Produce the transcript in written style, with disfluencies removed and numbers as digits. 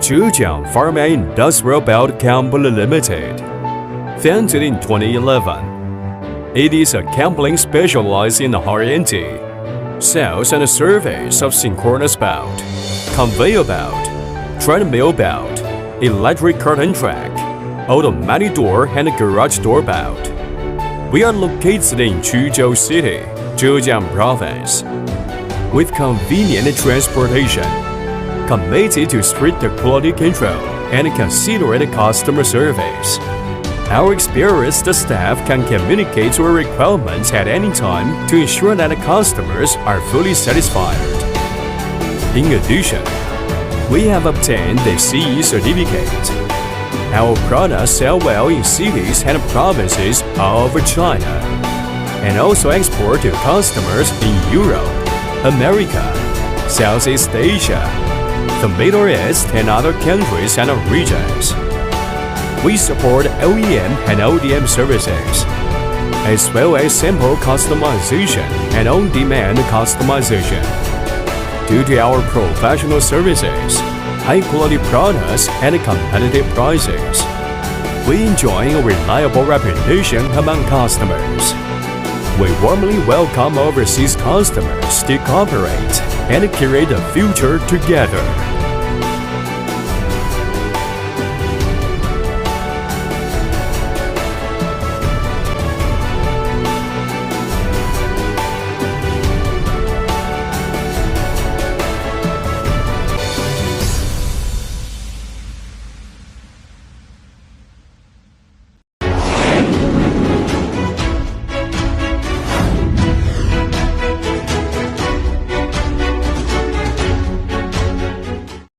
Zhejiang Pharma Industrial Belt Company Limited. Founded in 2011, it is a company specialized in orienting, sales and service of synchronous belt, conveyor belt, treadmill belt, electric curtain track, automatic door and garage door belt. We are located in Chuzhou City, Zhejiang Province, with convenient transportation, committed to strict quality control and considerate customer service. Our experienced staff can communicate your requirements at any time to ensure that customers are fully satisfied. In addition, we have obtained the CE certificate. Our products sell well in cities and provinces all over China, and also export to customers in Europe, America, Southeast Asia, the Middle East, and other countries and regions. We support OEM and ODM services, as well as sample customization and on-demand customization. Due to our professional services, high-quality products, and competitive prices, we enjoy a reliable reputation among customers. We warmly welcome overseas customers to cooperate and create a future together.